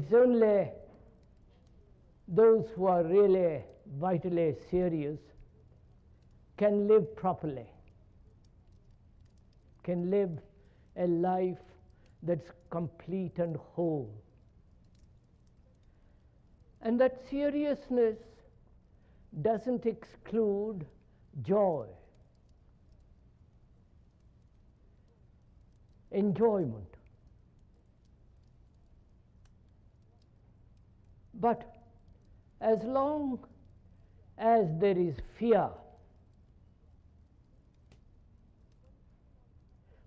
It's only those who are really vitally serious can live properly, can live a life that's complete and whole. And that seriousness doesn't exclude joy, enjoyment. But as long as there is fear,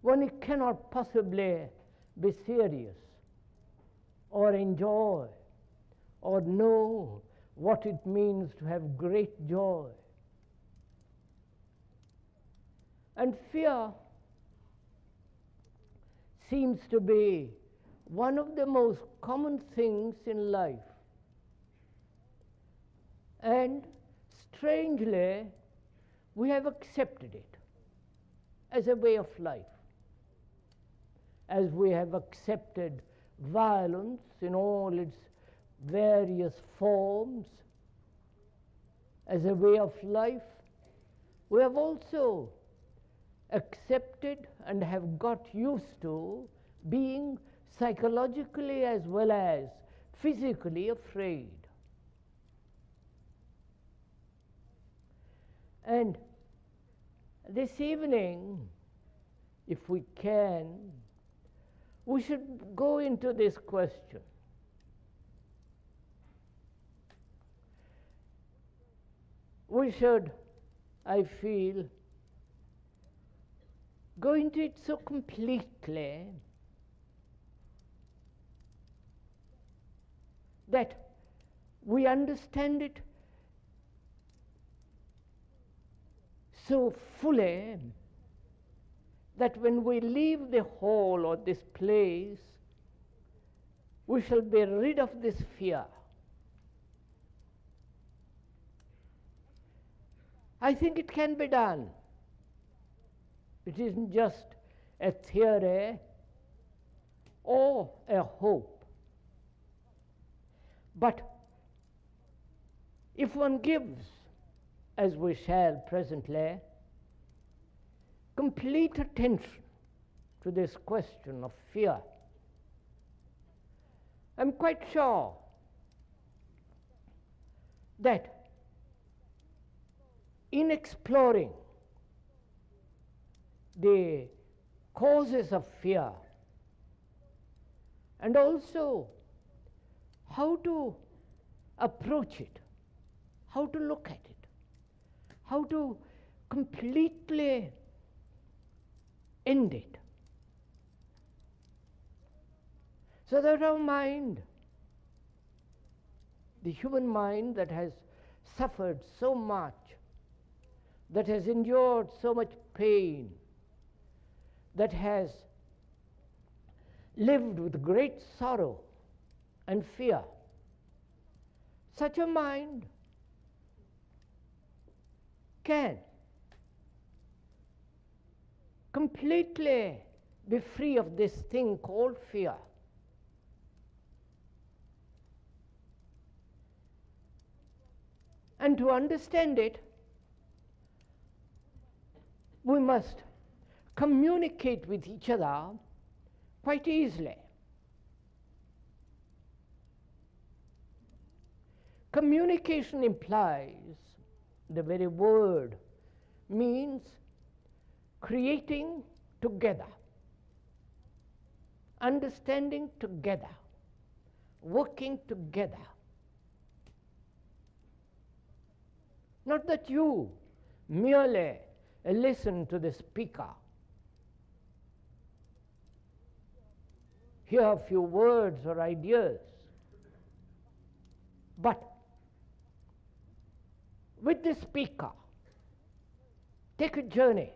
one cannot possibly be serious or enjoy or know what it means to have great joy. And fear seems to be one of the most common things in life. And strangely, we have accepted it as a way of life, as we have accepted violence in all its various forms as a way of life. We have also accepted and have got used to being psychologically as well as physically afraid. And this evening, if we can, we should go into this question. We should, I feel, go into it so completely that we understand it so fully that when we leave the hall or this place, we shall be rid of this fear. I think it can be done. It isn't just a theory or a hope. But if one gives, as we shall presently, complete attention to this question of fear, I'm quite sure that in exploring the causes of fear and also how to approach it, how to look at it, how to completely end it, so that our mind, the human mind that has suffered so much, that has endured so much pain, that has lived with great sorrow and fear, such a mind can completely be free of this thing called fear. And to understand it, we must communicate with each other quite easily. Communication implies, the very word means creating together, understanding together, working together. Not that you merely listen to the speaker, hear a few words or ideas, but with the speaker, take a journey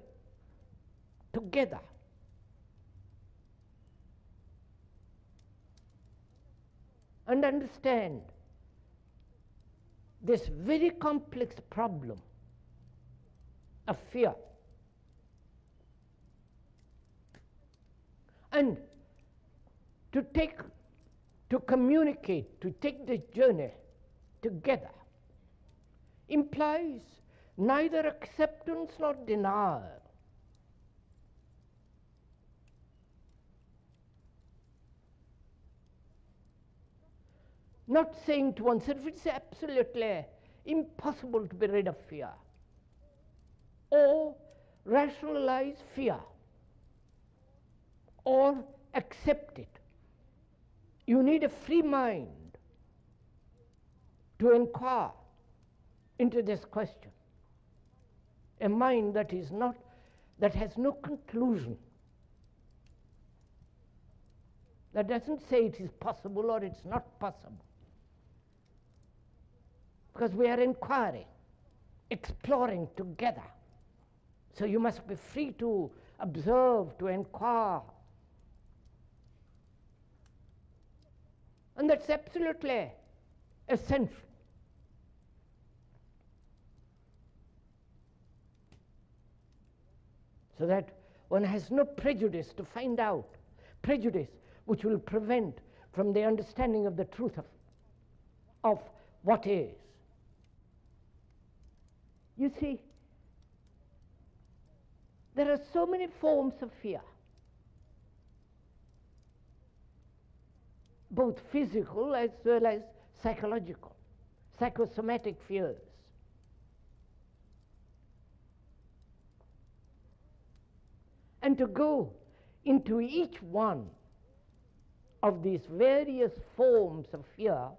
together. And understand this very complex problem of fear. And to to communicate, to take this journey together, implies neither acceptance nor denial. Not saying to oneself it's absolutely impossible to be rid of fear, or rationalize fear, or accept it. You need a free mind to inquire into this question, a mind that has no conclusion, that doesn't say it is possible or it's not possible, because we are inquiring, exploring together. So you must be free to observe, to inquire. And that's absolutely essential. So that one has no prejudice to find out, prejudice which will prevent from the understanding of the truth of what is. You see, there are so many forms of fear, both physical as well as psychological, psychosomatic fears. And to go into each one of these various forms of fear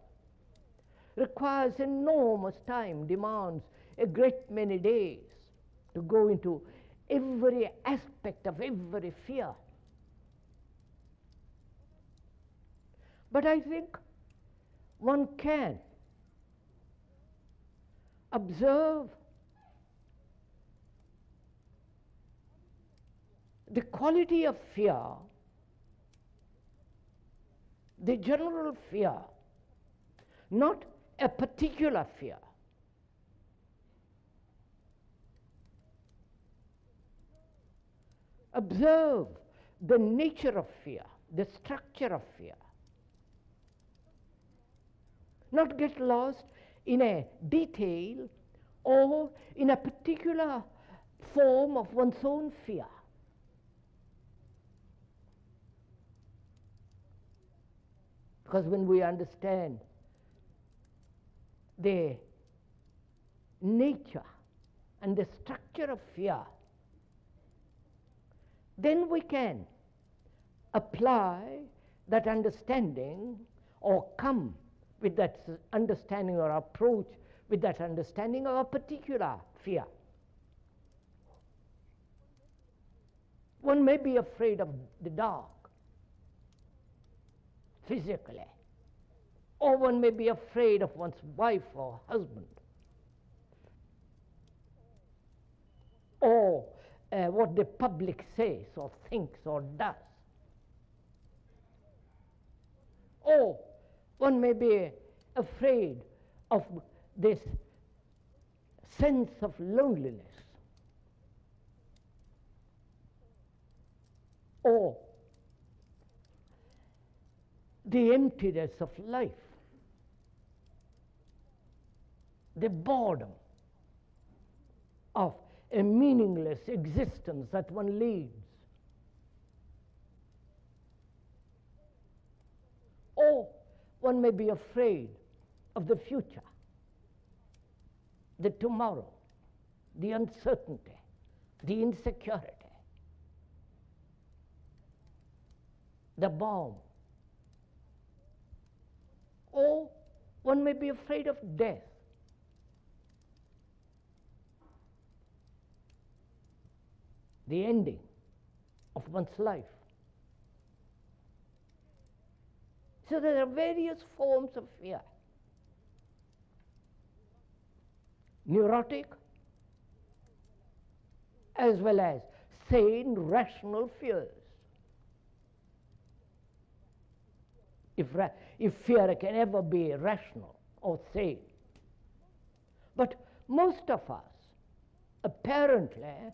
requires enormous time, demands a great many days to go into every aspect of every fear. But I think one can observe the quality of fear, the general fear, not a particular fear. Observe the nature of fear, the structure of fear. Not get lost in a detail or in a particular form of one's own fear. Because when we understand the nature and the structure of fear, then we can apply that understanding or come with that understanding or approach with that understanding of a particular fear. One may be afraid of the dark physically, or one may be afraid of one's wife or husband, or what the public says or thinks or does. Or one may be afraid of this sense of loneliness, or the emptiness of life, the boredom of a meaningless existence that one leads. Or one may be afraid of the future, the tomorrow, the uncertainty, the insecurity, the bomb. Or one may be afraid of death. The ending of one's life. So there are various forms of fear. Neurotic as well as sane, rational fears. If fear can ever be rational or sane. But most of us, apparently,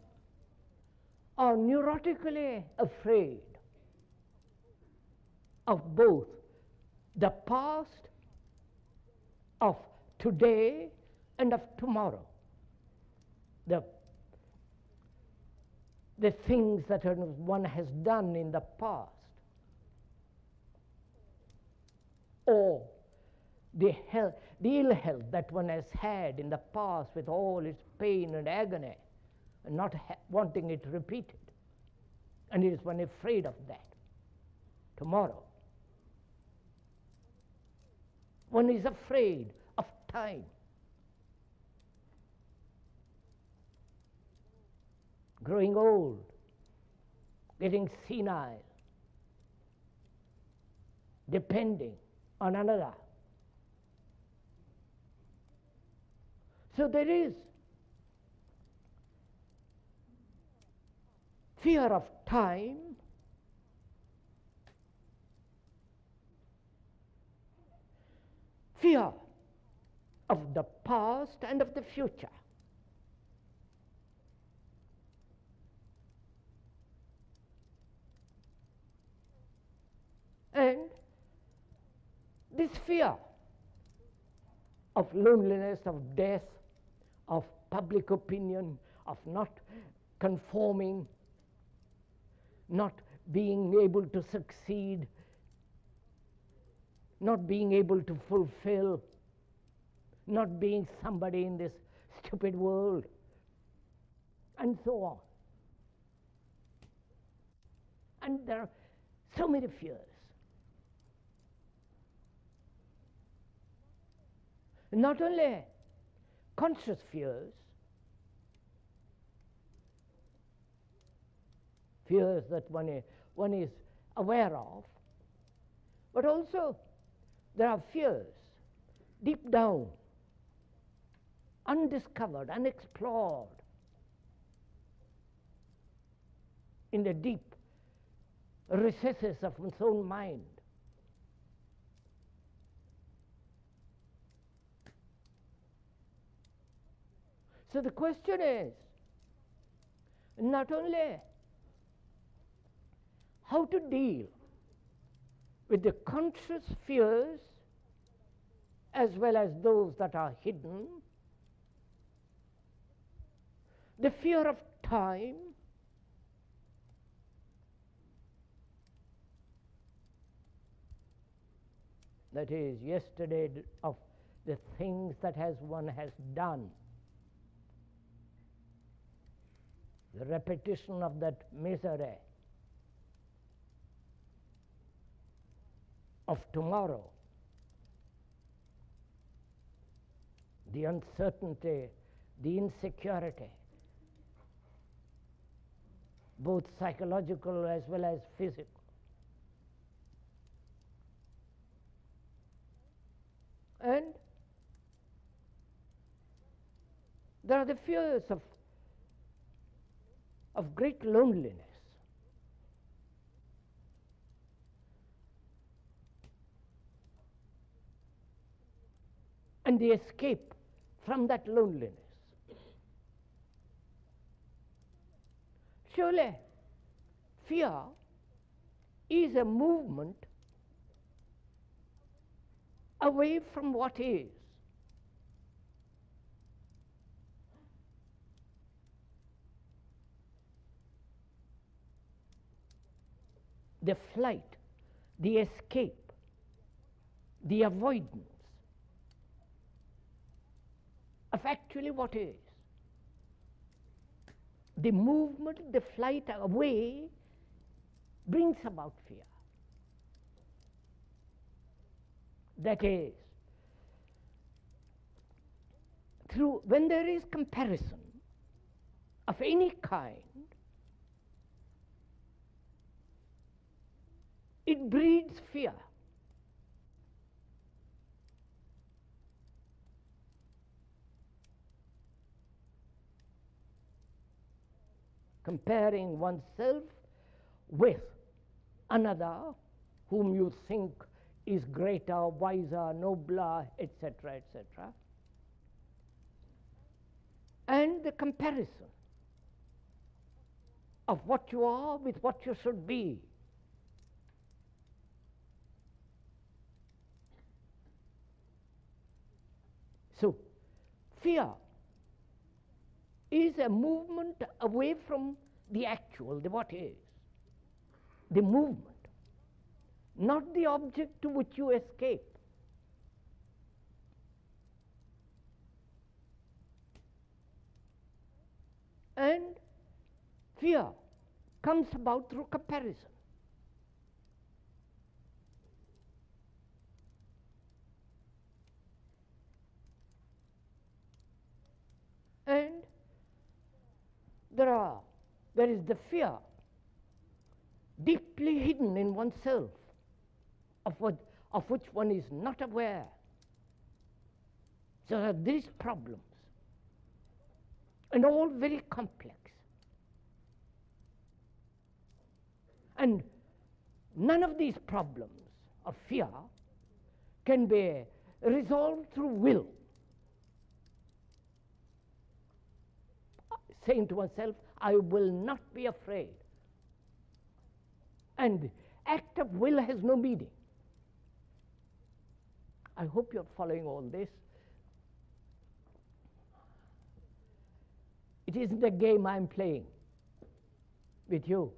are neurotically afraid of both the past, of today, and of tomorrow. The things that one has done in the past, or the ill health that one has had in the past with all its pain and agony, and not wanting it repeated. And is one afraid of that? Tomorrow, one is afraid of time. Growing old, getting senile, depending on another. So there is fear of time, fear of the past and of the future. And this fear of loneliness, of death, of public opinion, of not conforming, not being able to succeed, not being able to fulfill, not being somebody in this stupid world, and so on. And there are so many fears. Not only conscious fears, fears that one is aware of, but also there are fears deep down, undiscovered, unexplored, in the deep recesses of one's own mind. So the question is not only how to deal with the conscious fears as well as those that are hidden, the fear of time, that is yesterday, of the things that one has done, the repetition of that misery, of tomorrow, the uncertainty, the insecurity, both psychological as well as physical. And there are the fears of great loneliness. And the escape from that loneliness. Surely, fear is a movement away from what is. The flight, the escape, the avoidance of actually what is. The movement, the flight away brings about fear. That is, when there is comparison of any kind, it breeds fear. Comparing oneself with another whom you think is greater, wiser, nobler, etc., etc. And the comparison of what you are with what you should be. So, fear is a movement away from the actual, the what is. The movement, not the object to which you escape. And fear comes about through comparison. And there is the fear deeply hidden in oneself, of which one is not aware. So there are these problems, and all very complex. And none of these problems of fear can be resolved through will. Saying to oneself, I will not be afraid. And the act of will has no meaning. I hope you're following all this. It isn't a game I'm playing with you,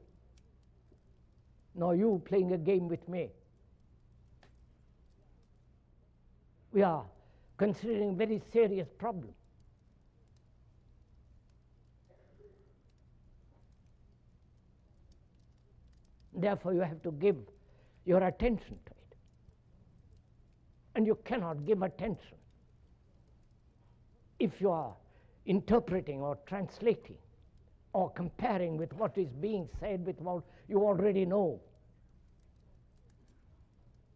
nor you playing a game with me. We are considering a very serious problem. Therefore, you have to give your attention to it. And you cannot give attention if you are interpreting or translating or comparing with what is being said with what you already know.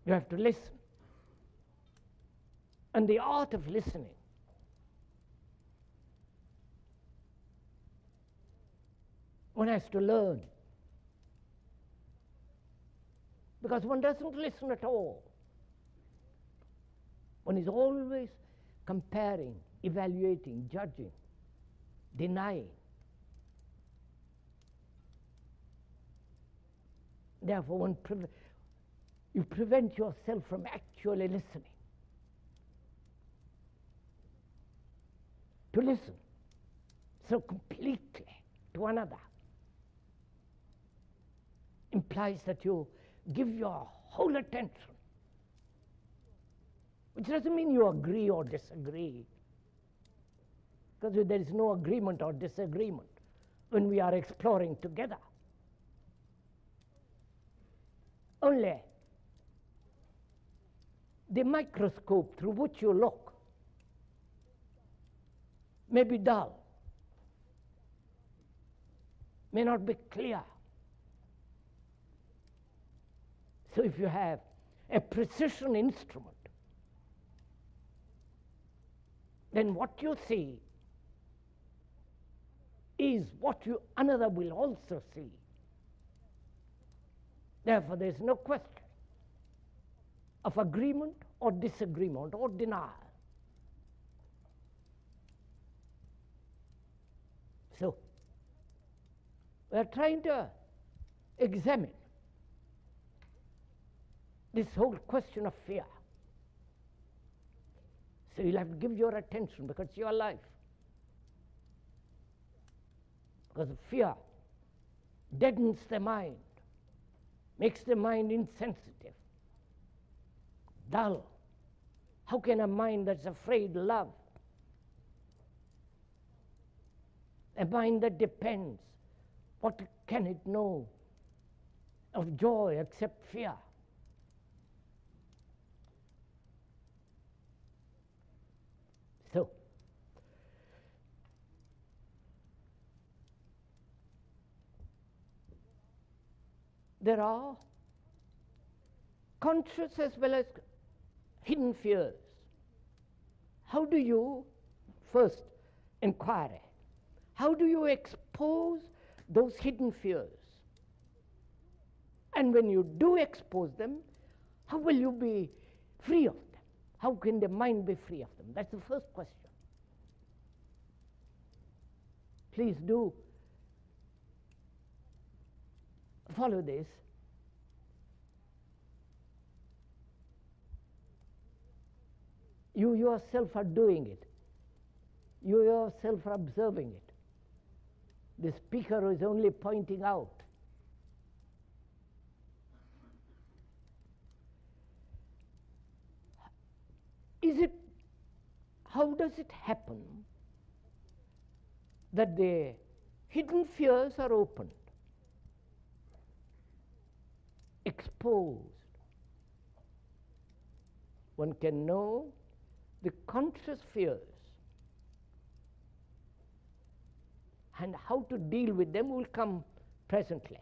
You have to listen. And the art of listening one has to learn. Because one doesn't listen at all. One is always comparing, evaluating, judging, denying. Therefore, you prevent yourself from actually listening. To listen so completely to another implies that you give your whole attention, which doesn't mean you agree or disagree, because there is no agreement or disagreement when we are exploring together. Only the microscope through which you look may be dull, may not be clear. So if you have a precision instrument, then what you see is what another will also see. Therefore, there is no question of agreement or disagreement or denial. So, we are trying to examine this whole question of fear. So you'll have to give your attention because it's your life. Because fear deadens the mind, makes the mind insensitive, dull. How can a mind that's afraid love? A mind that depends, what can it know of joy except fear? So, there are conscious as well as hidden fears. How do you, first inquiry, how do you expose those hidden fears? And when you do expose them, how will you be free of them? How can the mind be free of them? That's the first question. Please do follow this. You yourself are doing it. You yourself are observing it. The speaker is only pointing out. How does it happen that the hidden fears are opened, exposed? One can know the conscious fears, and how to deal with them will come presently.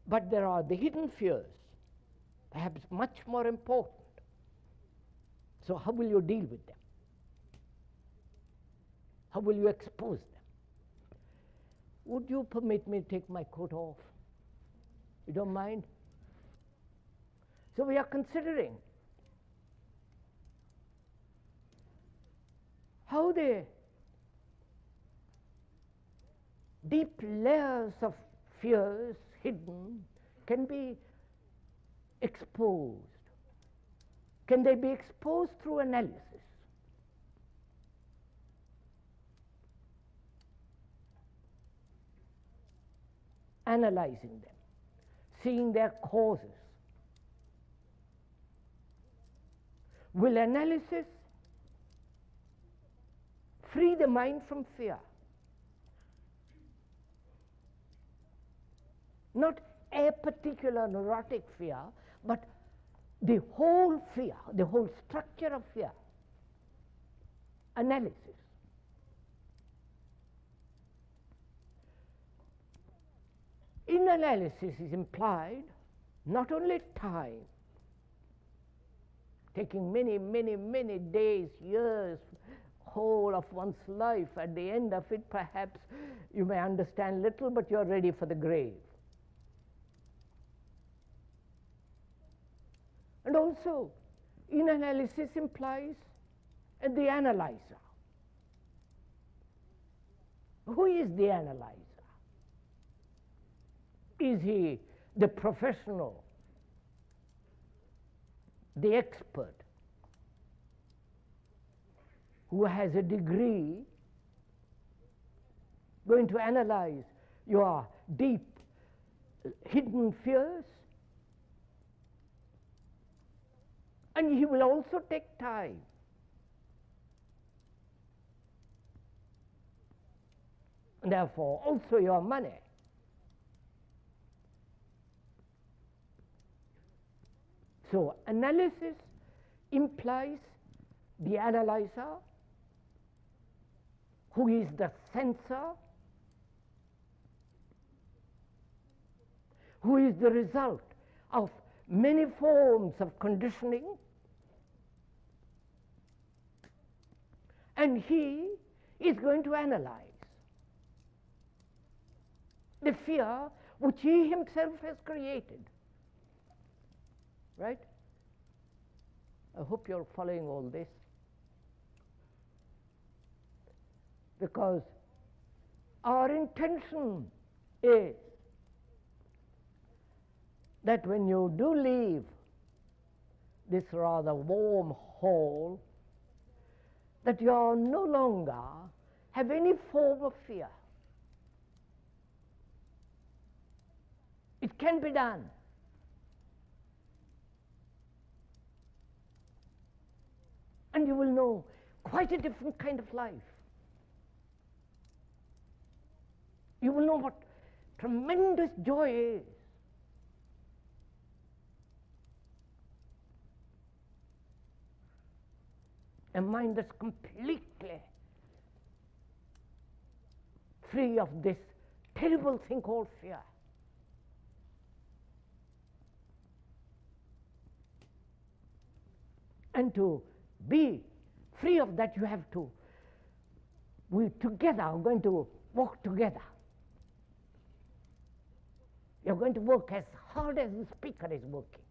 But there are the hidden fears, perhaps much more important. So how will you deal with them? How will you expose them? Would you permit me to take my coat off? You don't mind? So we are considering how the deep layers of fears hidden can be exposed. Can they be exposed through analysis? Analyzing them, seeing their causes. Will analysis free the mind from fear? Not a particular neurotic fear, but the whole fear, the whole structure of fear. Analysis. In analysis is implied not only time, taking many, many, many days, years, whole of one's life. At the end of it, perhaps you may understand little, but you're ready for the grave. And also, in analysis implies the analyzer. Who is the analyzer? Is he the professional, the expert, who has a degree, going to analyze your deep hidden fears? And he will also take time. And therefore, also your money. So, analysis implies the analyzer, who is the censor, who is the result of many forms of conditioning, and he is going to analyze the fear which he himself has created. Right? I hope you're following all this. Because our intention is that when you do leave this rather warm hall, that you no longer have any form of fear. It can be done. And you will know quite a different kind of life. You will know what tremendous joy is. A mind that's completely free of this terrible thing called fear. And to be free of that, you have to, we together are going to walk together. You're going to work as hard as the speaker is working.